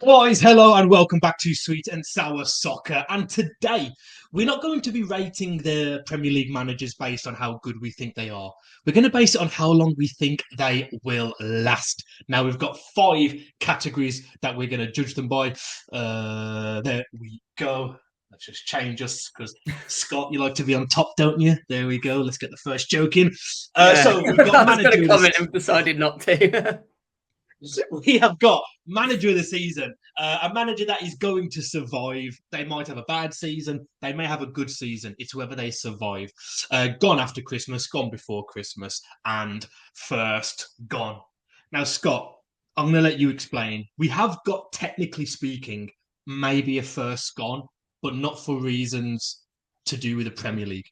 Guys, hello and welcome back to Sweet and Sour Soccer. And today, we're not going to be rating the Premier League managers based on how good we think they are. We're going to base it on how long we think they will last. Now, we've got 5 categories that we're going to judge them by. There we go. Let's just change us because Scott, you like to be on top, don't you? There we go. Let's get the first joke in. So we've got I was going to comment and decided not to. We have got manager of the season, a manager that is going to survive. They might have a bad season. They may have a good season. It's whether they survive. Gone after Christmas, gone before Christmas, and first gone. Now, Scott, I'm going to let you explain. We have got, technically speaking, maybe a first gone, but not for reasons to do with the Premier League.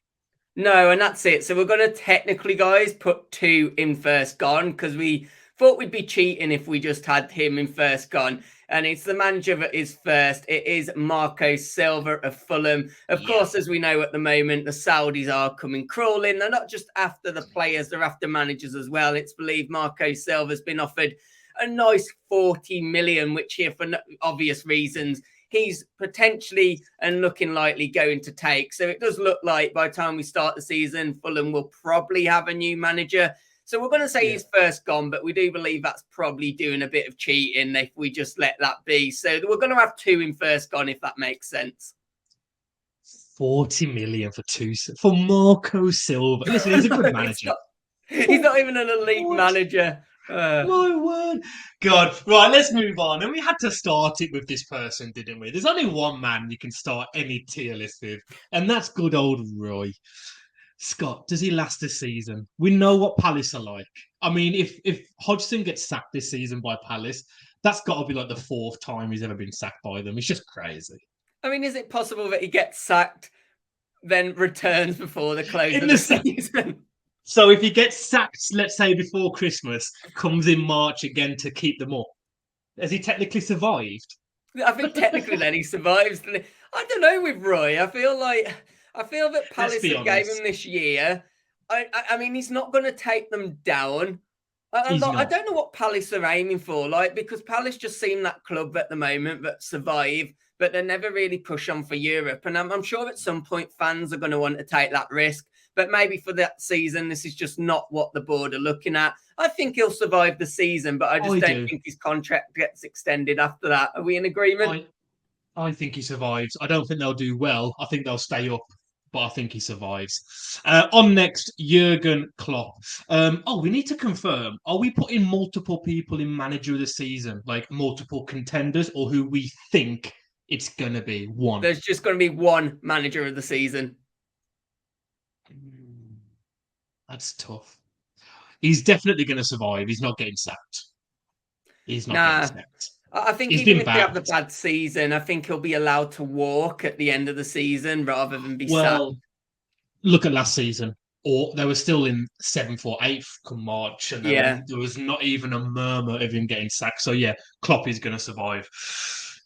No, and that's it. So we're going to technically, guys, put 2 in first gone because we thought we'd be cheating if we just had him in first gone. And it's the manager that is first. It is Marco Silva of Fulham. Of course, as we know at the moment, the Saudis are coming crawling. They're not just after the players, they're after managers as well. It's believed Marco Silva's been offered a nice 40 million, which here, for obvious reasons, he's potentially and looking likely going to take. So it does look like by the time we start the season, Fulham will probably have a new manager. So we're going to say he's first gone, but we do believe that's probably doing a bit of cheating if we just let that be. So we're going to have 2 in first gone, if that makes sense. 40 million for Marco Silva. Listen, he's a good manager. He's not even an elite manager. My word. God. Right, let's move on. And we had to start it with this person, didn't we? There's only one man you can start any tier list with, and that's good old Roy. Scott, does he last this season? We know what Palace are like. I mean, if Hodgson gets sacked this season by Palace, that's got to be like the 4th time he's ever been sacked by them. It's just crazy. I mean, is it possible that he gets sacked, then returns before the close of the season? So if he gets sacked, let's say before Christmas, comes in March again to keep them up, has he technically survived? I think technically then he survives. I don't know with Roy. I feel that Palace have gave him this year. I mean, he's not going to take them down. I don't know what Palace are aiming for, because Palace just seem that club at the moment that survive, but they never really push on for Europe. And I'm sure at some point fans are going to want to take that risk. But maybe for that season, this is just not what the board are looking at. I think he'll survive the season, but I just don't think his contract gets extended after that. Are we in agreement? I think he survives. I don't think they'll do well. I think they'll stay up, but I think he survives. On next, Jurgen Klopp. We need to confirm. Are we putting multiple people in manager of the season, like multiple contenders, or who we think it's going to be? One. There's just going to be one manager of the season. That's tough. He's definitely going to survive. He's not getting sacked. He's not getting sacked. I think even if they have the bad season, I think he'll be allowed to walk at the end of the season rather than be sacked. Look at last season. Or they were still in 7th or 8th come March, and there was not even a murmur of him getting sacked. So yeah, Klopp is going to survive.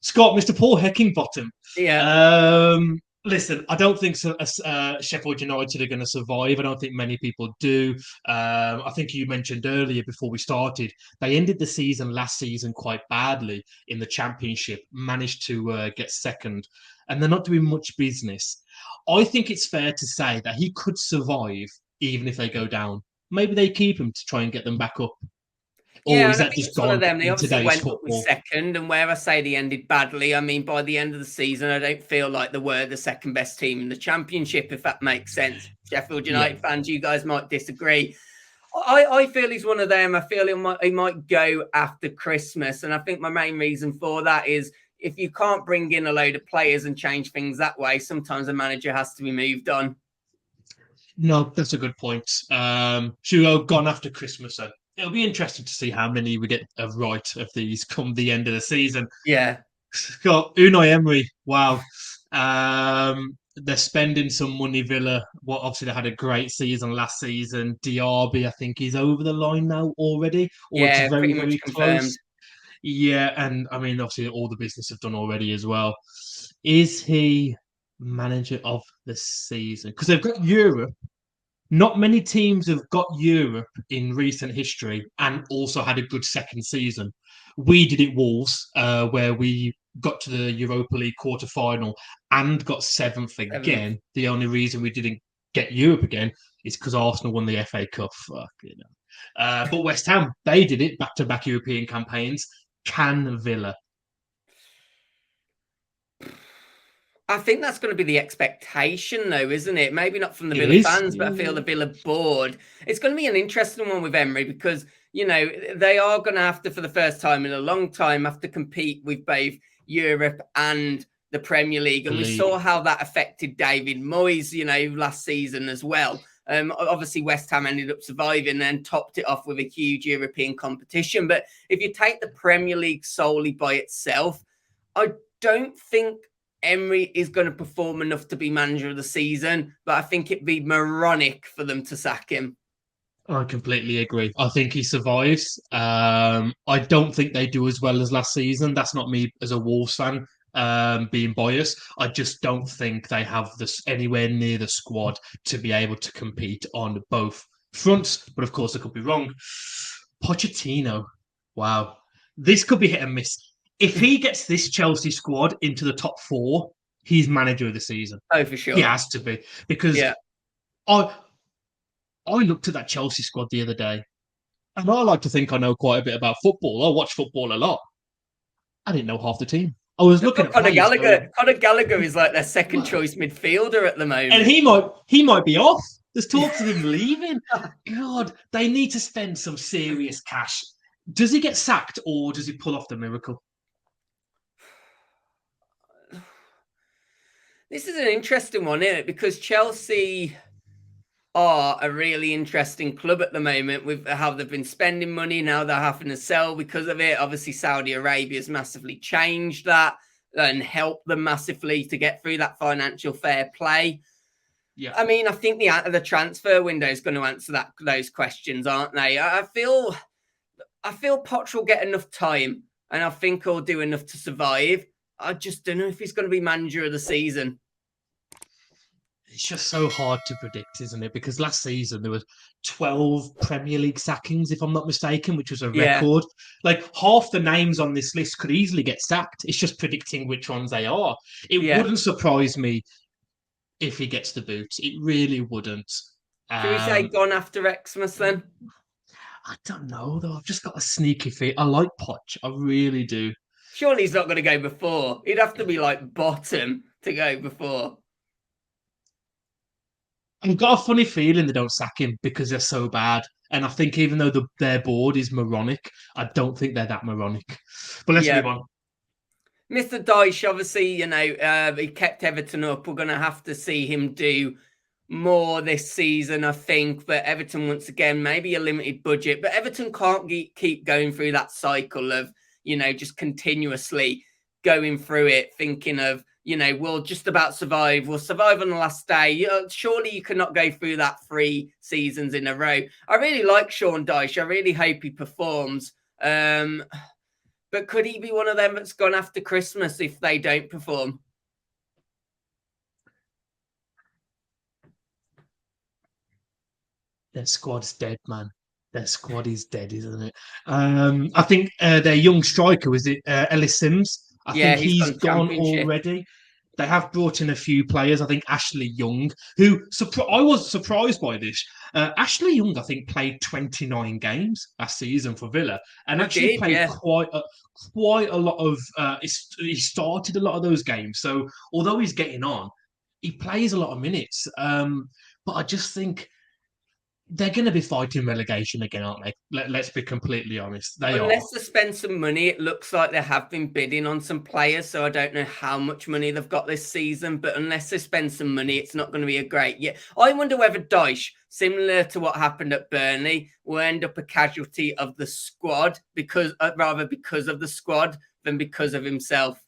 Scott, Mr. Paul Heckingbottom. Yeah. Listen, I don't think Sheffield United are going to survive. I don't think many people do. I think you mentioned earlier before we started, they ended the season last season quite badly in the Championship, managed to get second, and they're not doing much business. I think it's fair to say that he could survive even if they go down. Maybe they keep him to try and get them back up. Yeah, and I think it's one of them. They obviously went up with second, and where I say they ended badly, I mean, by the end of the season, I don't feel like they were the second best team in the Championship, if that makes sense. Sheffield United fans, you guys might disagree. I feel he's one of them. I feel he might go after Christmas, and I think my main reason for that is if you can't bring in a load of players and change things that way, sometimes a manager has to be moved on. No, that's a good point. Should we go gone after Christmas then? It'll be interesting to see how many we get right of these come the end of the season. Yeah. Got Unai Emery. Wow. They're spending some money, Villa. Well, obviously, they had a great season last season. Diaby, I think, is over the line now already. Or it's very, very close. Confirmed. Yeah, and I mean, obviously, all the business have done already as well. Is he manager of the season? Because they've got Europe not many teams have got Europe in recent history and also had a good second season. We did it, Wolves, where we got to the Europa League quarter final and got seventh Seventh. again. The only reason we didn't get Europe again is because Arsenal won the FA Cup. Fuck, you know. But West Ham, they did it back to back European campaigns. Can Villa? I think that's going to be the expectation, though, isn't it? Maybe not from the It Villa is. fans, but I feel the Villa board. It's going to be an interesting one with Emery because, you know, they are going to have to, for the first time in a long time, have to compete with both Europe and the Premier League. And we saw how that affected David Moyes, you know, last season as well. Obviously, West Ham ended up surviving and topped it off with a huge European competition. But if you take the Premier League solely by itself, I don't think Emery is going to perform enough to be manager of the season, but I think it'd be moronic for them to sack him. I completely agree. I think he survives. I don't think they do as well as last season. That's not me as a Wolves fan being biased. I just don't think they have this anywhere near the squad to be able to compete on both fronts. But of course, I could be wrong. Pochettino, wow, this could be hit and miss. If he gets this Chelsea squad into the top four, he's manager of the season. Oh, for sure. He has to be because I I looked at that Chelsea squad the other day, and I like to think I know quite a bit about football. I watch football a lot. I didn't know half the team. I was looking at Conor players Gallagher. going, Conor Gallagher is like their second choice midfielder at the moment, and he might be off. There's talks of him leaving. God, they need to spend some serious cash. Does he get sacked or does he pull off the miracle? This is an interesting one, isn't it? Because Chelsea are a really interesting club at the moment with how they've been spending money. Now they're having to sell because of it. Obviously, Saudi Arabia has massively changed that and helped them massively to get through that financial fair play. Yeah, I mean, I think the transfer window is going to answer those questions, aren't they? I feel Poch will get enough time, and I think he'll do enough to survive. I just don't know if he's going to be manager of the season. it's just so hard to predict, isn't it? Because last season there was 12 Premier League sackings, if I'm not mistaken, which was a record. Like half the names on this list could easily get sacked. It's just predicting which ones they are. It wouldn't surprise me if he gets the boot. It really wouldn't. Should we say gone after Xmas then? I don't know though. I've just got a sneaky feeling. I like Poch. I really do. Surely he's not going to go before. He'd have to be like bottom to go before. I've got a funny feeling they don't sack him because they're so bad. And I think even though their board is moronic, I don't think they're that moronic. But let's move on. Mr. Dyche, obviously, you know, he kept Everton up. We're going to have to see him do more this season, I think. But Everton, once again, maybe a limited budget. But Everton can't keep going through that cycle of, you know, just continuously going through it, thinking of, you know, we'll just about survive. We'll survive on the last day. You know, surely you cannot go through that 3 seasons in a row. I really like Sean Dyche. I really hope he performs. But could he be one of them that's gone after Christmas if they don't perform? Their squad's dead, man. Their squad is dead, isn't it? I think their young striker, was it Ellis Sims? I think he's gone already. They have brought in a few players. I think Ashley Young, who I was surprised by this. Ashley Young, I think, played 29 games last season for Villa, and played quite a lot of. He started a lot of those games. So although he's getting on, he plays a lot of minutes. But I just think they're going to be fighting relegation again, aren't they? Let's be completely honest. Unless they spend some money, it looks like they have been bidding on some players. So I don't know how much money they've got this season. But unless they spend some money, it's not going to be a great year. I wonder whether Dyche, similar to what happened at Burnley, will end up a casualty of the squad rather because of the squad than because of himself.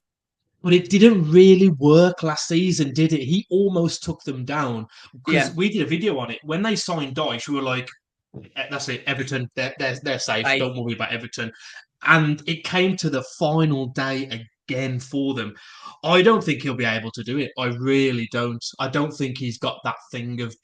But it didn't really work last season, did it? He almost took them down because we did a video on it. When they signed Dyche, we were like, that's it, Everton, they're safe. Don't worry about Everton. And it came to the final day again for them. I don't think he'll be able to do it. I really don't. I don't think he's got that thing of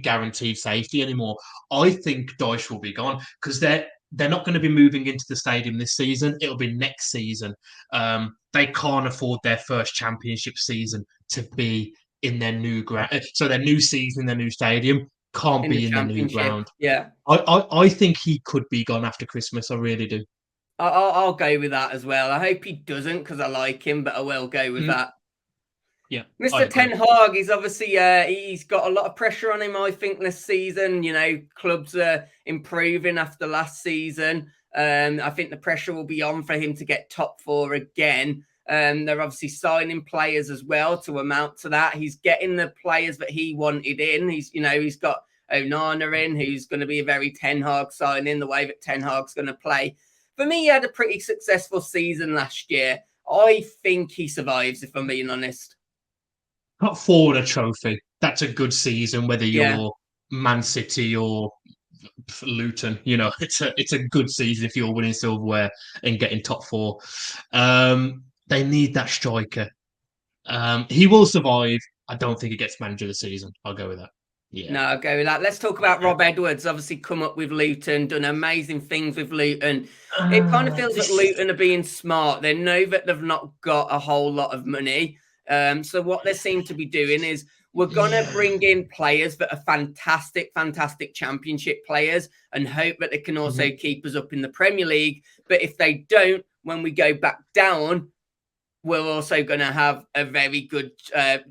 guaranteed safety anymore. I think Dyche will be gone because they're not going to be moving into the stadium this season. It'll be next season. They can't afford their first championship season to be in their new ground. So their new season, their new stadium can't in the be in their new championship. ground. Yeah. I think he could be gone after Christmas. I really do. I'll go with that as well. I hope he doesn't because I like him, but I will go with that. Yeah, Mr. Ten Hag is obviously he's got a lot of pressure on him. I think this season, clubs are improving after last season. I think the pressure will be on for him to get top four again. They're obviously signing players as well to amount to that. He's getting the players that he wanted in. He's got Onana in, who's going to be a very Ten Hag signing, the way that Ten Hag's going to play. For me, he had a pretty successful season last year. I think he survives, if I'm being honest. Top four in a trophy. That's a good season, whether you're Man City or Luton. It's a good season if you're winning silverware and getting top four. They need that striker. He will survive. I don't think he gets manager of the season. I'll go with that. Yeah. No, I'll go with that. Let's talk about Rob Edwards. Obviously, come up with Luton, done amazing things with Luton. It kind of feels that Luton are being smart. They know that they've not got a whole lot of money. So what they seem to be doing is we're going to bring in players that are fantastic championship players and hope that they can also keep us up in the Premier League. But if they don't, when we go back down, we're also going to have a very good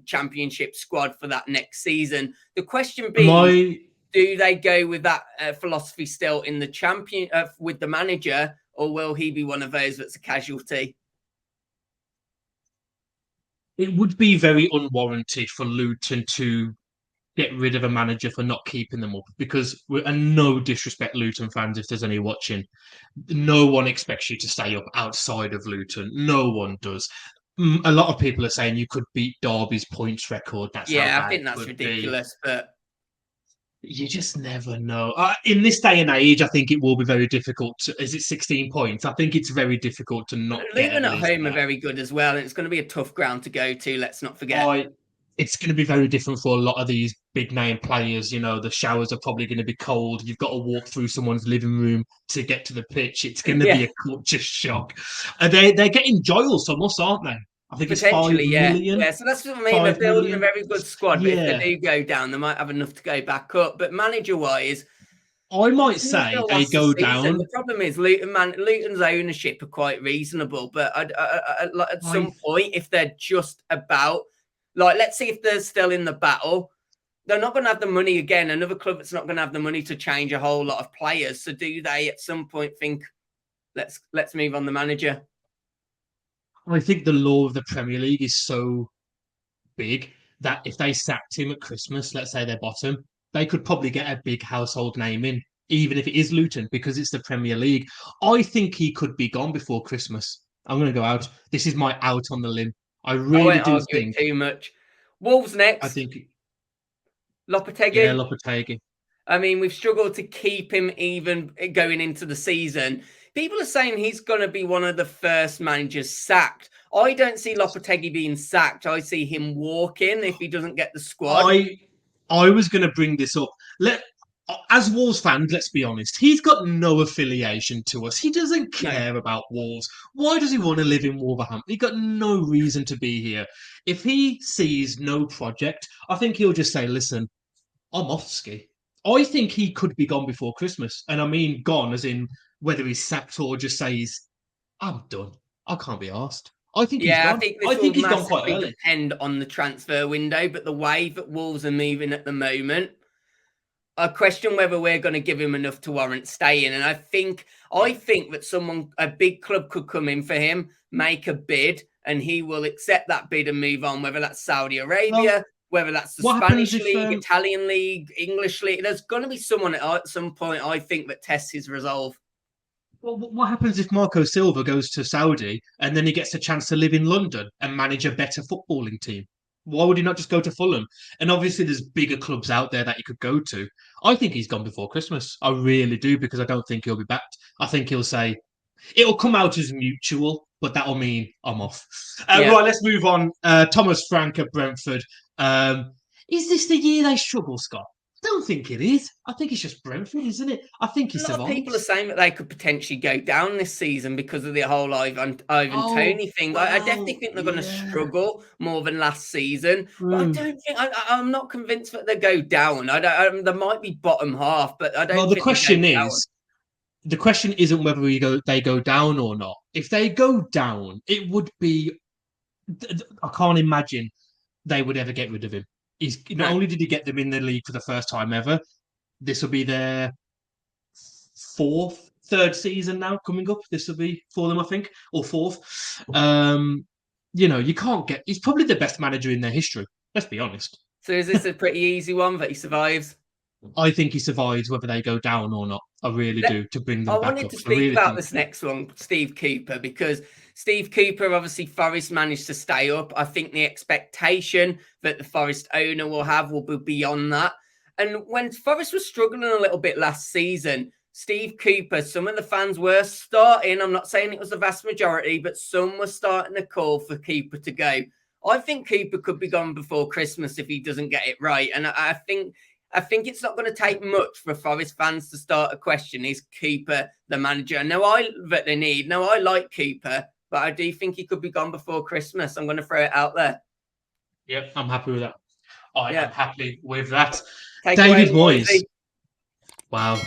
championship squad for that next season. The question being, do they go with that philosophy still in the champion with the manager, or will he be one of those that's a casualty? It would be very unwarranted for Luton to get rid of a manager for not keeping them up, because and no disrespect, Luton fans, if there's any watching, no one expects you to stay up outside of Luton. No one does. A lot of people are saying you could beat Derby's points record. That's I think that's ridiculous, but you just never know. In this day and age, I think it will be very difficult. Is it 16 points? I think it's very difficult to not get Luton at home are very good as well, and it's going to be a tough ground to go to. Let's not forget. It's going to be very different for a lot of these big name players. The showers are probably going to be cold. You've got to walk through someone's living room to get to the pitch. It's going to be a culture shock. They're getting Giles from us, aren't they? I think it's 5 million. Yeah, so that's what I mean. They're building a very good squad. But if they do go down, they might have enough to go back up. But manager-wise, I might say they go down. The problem is Luton's ownership are quite reasonable. But at some point, if they're just about, let's see if they're still in the battle, they're not going to have the money again. Another club that's not going to have the money to change a whole lot of players. So do they at some point think, let's move on the manager? I think the law of the Premier League is so big that if they sacked him at Christmas, let's say they're bottom, they could probably get a big household name in, even if it is Luton, because it's the Premier League. I think he could be gone before Christmas. I'm going to go out. This is my out on the limb. I really do think too much. Wolves next. I think Lopetegui. Yeah, Lopetegui. I mean, we've struggled to keep him even going into the season. People are saying he's going to be one of the first managers sacked. I don't see Lopetegui being sacked. I see him walking if he doesn't get the squad. I was going to bring this up. As Wolves fans, let's be honest, he's got no affiliation to us. He doesn't care about Wolves. Why does he want to live in Wolverhampton? He's got no reason to be here. If he sees no project, I think he'll just say, listen, I'm off ski. I think he could be gone before Christmas. And I mean gone as in whether he's sacked or just says, I'm done. I can't be asked. I think he's gone. I think he's gone quite early. Depend on the transfer window, but the way that Wolves are moving at the moment, I question whether we're going to give him enough to warrant staying. And I think that a big club could come in for him, make a bid, and he will accept that bid and move on, whether that's Saudi Arabia, whether that's the Spanish league, Italian league, English league. There's going to be someone at some point, I think, that tests his resolve. Well, what happens if Marco Silva goes to Saudi and then he gets a chance to live in London and manage a better footballing team? Why would he not just go to Fulham? And obviously there's bigger clubs out there that he could go to. I think he's gone before Christmas. I really do, because I don't think he'll be back. I think he'll say, it'll come out as mutual, but that'll mean I'm off. Right, let's move on. Thomas Frank at Brentford. Is this the year they struggle, Scott? don't think it is. I think it's just Brentford, isn't it? I think he A lot of people are survives. saying that they could potentially go down this season because of the whole Ivan Oh, Tony thing. I definitely well, think they're going to yeah, struggle more than last season, but I true. don't think I'm not convinced that they go down. I don't. They might be bottom half, but I Well, don't think they go down. the question isn't whether they go down or not. If they go down, it would be. I can't imagine they would ever get rid of him. He's not No, only did he get them in the league for the first time ever, this will be their third season now coming up. This will be for them, I think, or fourth. You can't get. He's probably the best manager in their history. Let's be honest. so is this a pretty easy one that he survives? I think he survives whether they go down or not. I really do to bring I them back wanted up. to I speak really about think. this next one, Steve Cooper, because Steve Cooper, obviously, Forest managed to stay up. I think the expectation that the Forest owner will have will be beyond that. And when Forest was struggling a little bit last season, Steve Cooper, some of the fans were starting, I'm not saying it was the vast majority, but some were starting to call for Cooper to go. I think Cooper could be gone before Christmas if he doesn't get it right. And I think it's not going to take much for Forest fans to start a question. Is Cooper the manager? No, I like Cooper, but I do think he could be gone before Christmas. I'm going to throw it out there. Yep, I'm happy with that. I Yeah. am happy with that. Take away, David Moyes. Moisey. Wow.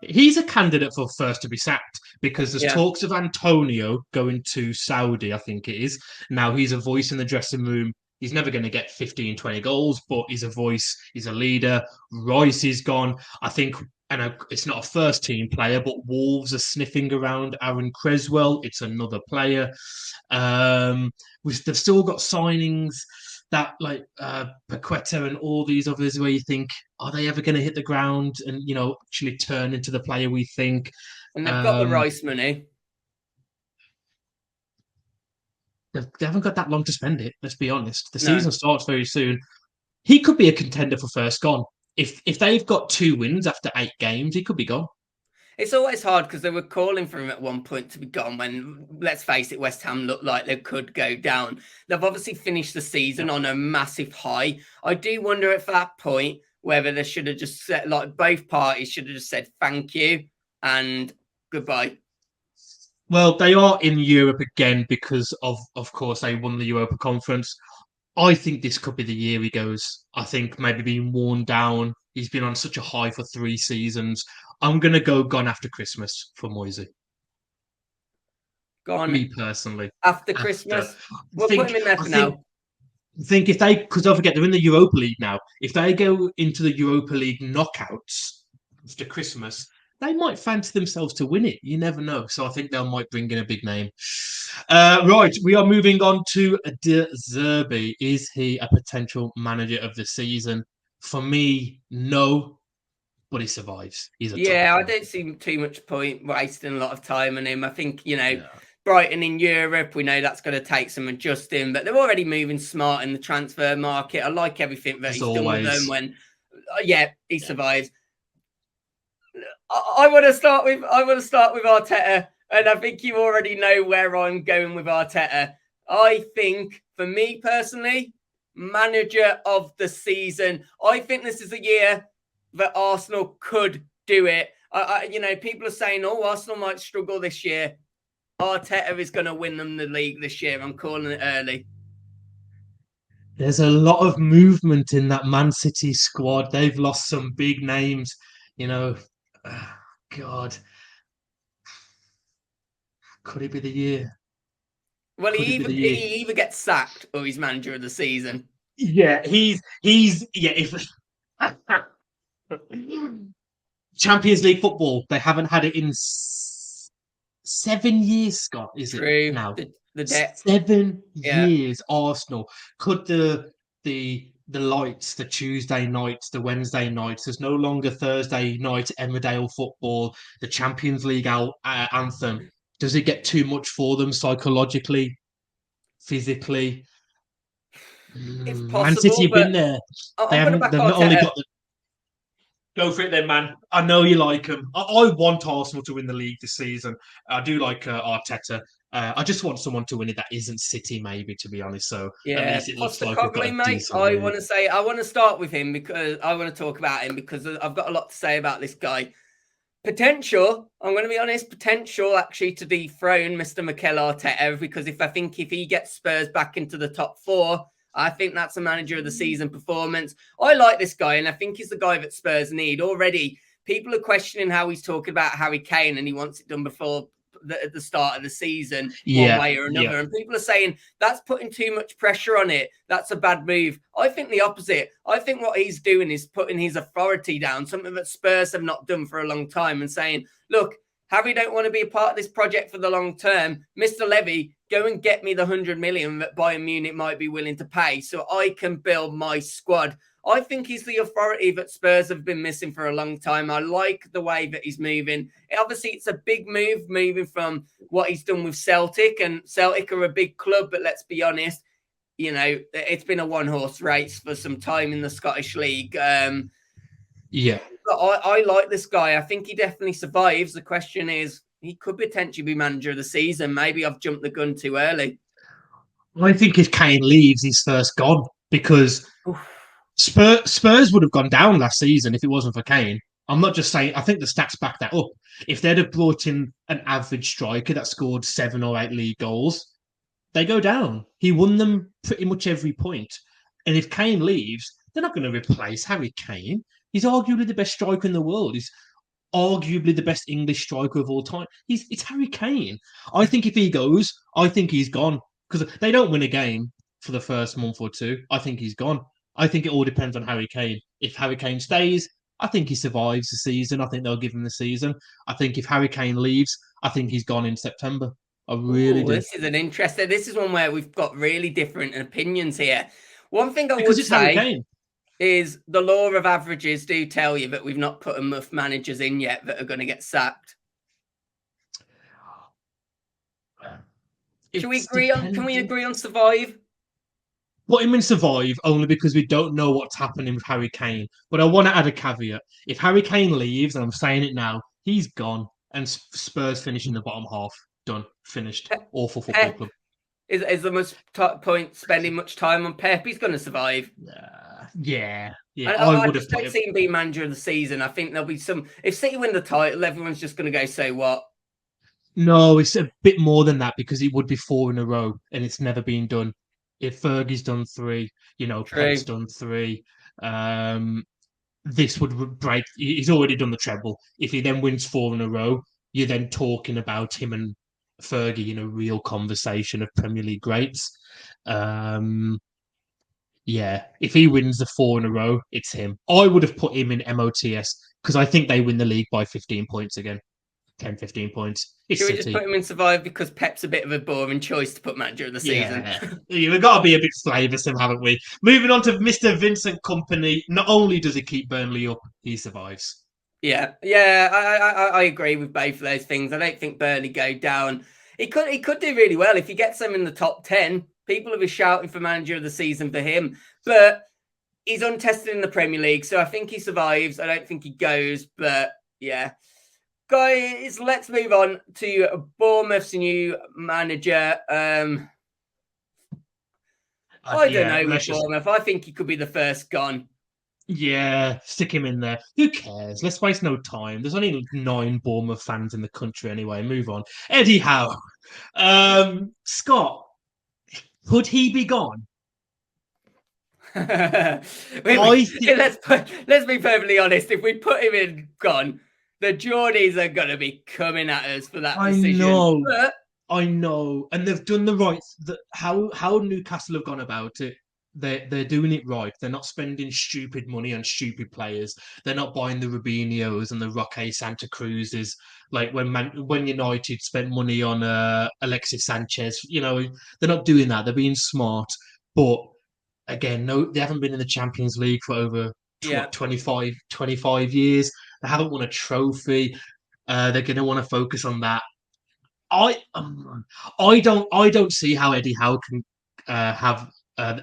He's a candidate for first to be sacked because there's Yeah. talks of Antonio going to Saudi, I think it is. Now he's a voice in the dressing room. He's never going to get 15, 20 goals, but he's a voice. He's a leader. Rice is gone. I think, and it's not a first team player, but Wolves are sniffing around Aaron Creswell. It's another player. They've still got signings that like Paqueta and all these others where you think, are they ever going to hit the ground and actually turn into the player we think? And they've got the Rice money. They haven't got that long to spend it. Let's be honest. The No. season starts very soon. He could be a contender for first gone. If they've got 2 wins after 8 games, he could be gone. It's always hard because they were calling for him at one point to be gone when, let's face it, West Ham looked like they could go down. They've obviously finished the season on a massive high. I do wonder at that point whether they should have just said, like both parties should have just said thank you and goodbye. Well, they are in Europe again because of course, they won the Europa Conference. I think this could be the year he goes. I think maybe being worn down. He's been on such a high for 3 seasons. I'm going to go gone after Christmas for Moisey. Gone Me personally. after Christmas. We'll think, put him in there for I now. think if they, because don't forget, they're in the Europa League now. If they go into the Europa League knockouts after Christmas, they might fancy themselves to win it. You never know. So I think they might bring in a big name. Right, we are moving on to De Zerbi. Is he a potential manager of the season? For me, no, but he survives. He's a Yeah, I top don't see too much point wasting a lot of time on him. I think, player. Brighton in Europe, we know that's going to take some adjusting, but they're already moving smart in the transfer market. I like everything that As he's done with them always. he survives. I want to start with Arteta, and I think you already know where I'm going with Arteta. I think, for me personally, manager of the season. I think this is a year that Arsenal could do it. People are saying, "Oh, Arsenal might struggle this year." Arteta is going to win them the league this year. I'm calling it early. There's a lot of movement in that Man City squad. They've lost some big names. God, could it be the year? Well, Could it be the year? he either gets sacked or he's manager of the season. Yeah, If Champions League football, they haven't had it in 7 years. Scott, is it True. now? The debt. 7 Yeah. years. Arsenal could the lights, the Tuesday nights, the Wednesday nights. There's no longer Thursday night Emmerdale football. The Champions League anthem. Does it get too much for them psychologically, physically? It's possible. Man City have been there. They've not only got the. Go for it then, man. I know you like them. I want Arsenal to win the league this season. I do like Arteta. I just want someone to win it that isn't City, maybe, to be honest. So at Yeah, least it looks like we've got Postacoglu, a mate. decent move. I want to start with him because I want to talk about him because I've got a lot to say about this guy. Potential, I'm going to be honest, potential actually to dethrone Mr. Mikel Arteta because if he gets Spurs back into the top four, I think that's a manager of the season performance. I like this guy, and I think he's the guy that Spurs need. Already, people are questioning how he's talking about Harry Kane and he wants it done before at the start of the season, one Yeah, way or another. yeah. And people are saying that's putting too much pressure on it. That's a bad move. I think the opposite. I think what he's doing is putting his authority down, something that Spurs have not done for a long time, and saying, look, Harry don't want to be a part of this project for the long term. Mr. Levy, go and get me the 100 million that Bayern Munich might be willing to pay so I can build my squad. I think he's the authority that Spurs have been missing for a long time. I like the way that he's moving. Obviously, it's a big move moving from what he's done with Celtic, and Celtic are a big club, but let's be honest, you know, it's been a one-horse race for some time in the Scottish League. Yeah. But I like this guy. I think he definitely survives. The question is, he could potentially be manager of the season. Maybe I've jumped the gun too early. I think if Kane leaves, he's first gone because Spurs would have gone down last season if it wasn't for Kane. I'm not just saying, I think the stats back that up. If they'd have brought in an average striker that scored 7 or 8 league goals, they go down. He won them pretty much every point. And if Kane leaves, they're not going to replace Harry Kane. He's arguably the best striker in the world. He's arguably the best English striker of all time. It's Harry Kane. I think if he goes, I think he's gone. Because they don't win a game for the first month or two. I think he's gone. I think it all depends on Harry Kane. If Harry Kane stays, I think he survives the season. I think they'll give him the season. I think if Harry Kane leaves, I think he's gone in September. I really do. This is an interesting. This is one where we've got really different opinions here. One thing I Because would it's Harry say Kane. is the law of averages do tell you that we've not put enough managers in yet that are going to get sacked. Should we agree on? Can we agree on survive? Put him in survive only because we don't know what's happening with Harry Kane. But I want to add a caveat. If Harry Kane leaves, and I'm saying it now, he's gone. And Spurs finish in the bottom half. Done. Finished. Awful football club. Is there much point spending much time on Pep? He's going to survive. Yeah. I would have don't see him be manager of the season. I think there'll be some. If City win the title, everyone's just going to go, so what? No, it's a bit more than that because it would be 4 in a row and it's never been done. If Fergie's done 3, Pep's done 3. This would break. He's already done the treble. If he then wins 4 in a row, you're then talking about him and Fergie in a real conversation of Premier League greats. Yeah, if he wins the 4 in a row, it's him. I would have put him in MOTS because I think they win the league by 15 points again. 10, 15 points. Should we just put him in survive because Pep's a bit of a boring choice to put manager of the season? Yeah, we've got to be a bit flavoursome, haven't we? Moving on to Mr. Vincent Kompany. Not only does he keep Burnley up, he survives. Yeah, I agree with both of those things. I don't think Burnley go down. He could do really well if he gets them in the top 10. People will be shouting for manager of the season for him, but he's untested in the Premier League, so I think he survives. I don't think he goes, but yeah. Guys, let's move on to Bournemouth's new manager. I don't know with Bournemouth. I think he could be the first gone. Yeah, stick him in there. Who cares? Let's waste no time. There's only 9 Bournemouth fans in the country anyway. Move on. Eddie Howe. Scott, could he be gone? Let's be perfectly honest. If we put him in gone, the Geordies are going to be coming at us for that decision. I know. And they've done the right... How Newcastle have gone about it, they're doing it right. They're not spending stupid money on stupid players. They're not buying the Rubinios and the Roque Santa Cruzes. Like when United spent money on Alexis Sanchez. They're not doing that. They're being smart. But again, no, they haven't been in the Champions League for over 25 years. They haven't won a trophy. They're going to want to focus on that. I don't see how Eddie Howe can have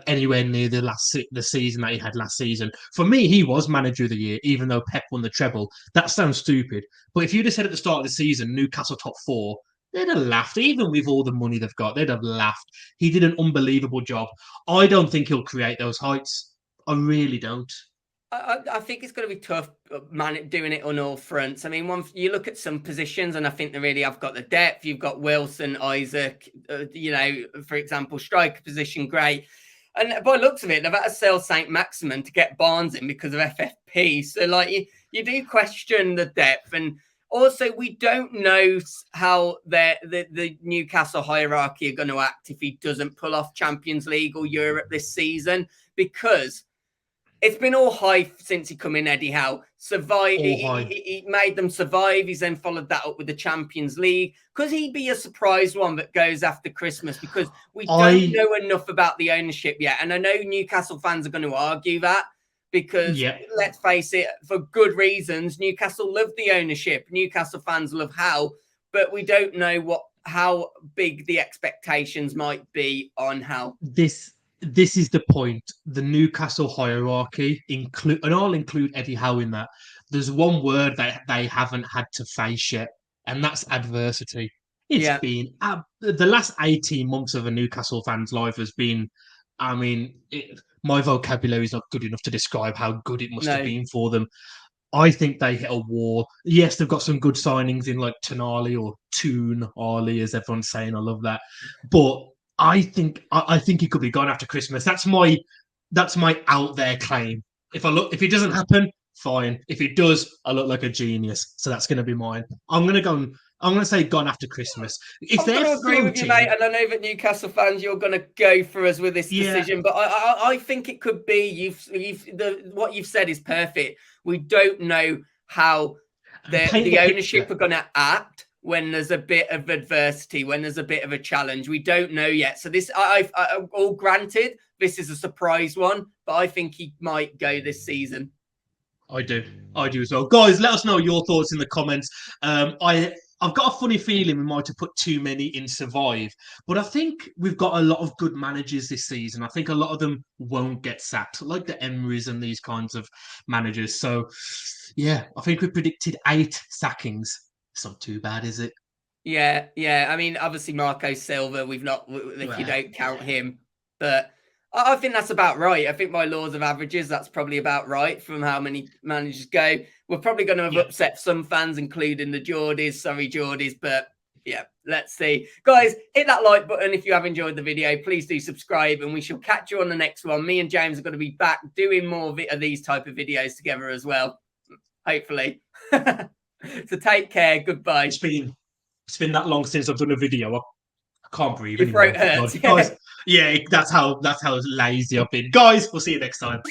anywhere near the season that he had last season. For me, he was manager of the year, even though Pep won the treble. That sounds stupid, but if you'd have said at the start of the season, Newcastle top 4, they'd have laughed. Even with all the money they've got, they'd have laughed. He did an unbelievable job. I don't think he'll create those heights. I really don't. I think it's going to be tough, man, doing it on all fronts. I mean, you look at some positions, and I think they really have got the depth. You've got Wilson, Isaac, for example, striker position, great. And by the looks of it, they've had to sell Saint Maximin to get Barnes in because of FFP. So, like, you do question the depth. And also, we don't know how the Newcastle hierarchy are going to act if he doesn't pull off Champions League or Europe this season, because it's been all high since he come in, Eddie Howe. He made them survive. He's then followed that up with the Champions League. Could he be a surprise one that goes after Christmas? Because we don't know enough about the ownership yet. And I know Newcastle fans are going to argue that because, let's face it, for good reasons, Newcastle love the ownership. Newcastle fans love Howe. But we don't know how big the expectations might be on Howe. This is the point. The Newcastle hierarchy and I'll include Eddie Howe in that. There's one word that they haven't had to face yet, and that's adversity. It's been the last 18 months of a Newcastle fan's life has been. I mean, my vocabulary is not good enough to describe how good it must have been for them. I think they hit a wall. Yes, they've got some good signings in like Tonali or Toon Ali, as everyone's saying. I love that, but I think he could be gone after Christmas. That's my out there claim. If it doesn't happen, fine. If it does, I look like a genius. So that's going to be mine. I'm going to say gone after Christmas. I'm going to agree with you, mate. And I know that Newcastle fans, you're going to go for us with this decision, but I think it could be. What you've said is perfect. We don't know how the ownership are going to act when there's a bit of adversity, when there's a bit of a challenge. We don't know yet. So this, all granted, this is a surprise one, but I think he might go this season. I do as well. Guys, let us know your thoughts in the comments. I've got a funny feeling we might have put too many in Survive, but I think we've got a lot of good managers this season. I think a lot of them won't get sacked, like the Emerys and these kinds of managers. So, yeah, I think we predicted 8 sackings. It's not too bad, is it? Yeah. I mean, obviously Marco Silva, we've not, if you don't count him, but I think that's about right. I think my laws of averages, that's probably about right from how many managers go. We're probably going to have upset some fans, including the Geordies. Sorry, Geordies, but yeah, let's see. Guys, hit that like button if you have enjoyed the video. Please do subscribe, and we shall catch you on the next one. Me and James are going to be back doing more of these type of videos together as well, hopefully. So take care. Goodbye. It's been that long since I've done a video. I can't breathe. Your throat hurts. Guys, that's how lazy I've been. Guys, we'll see you next time.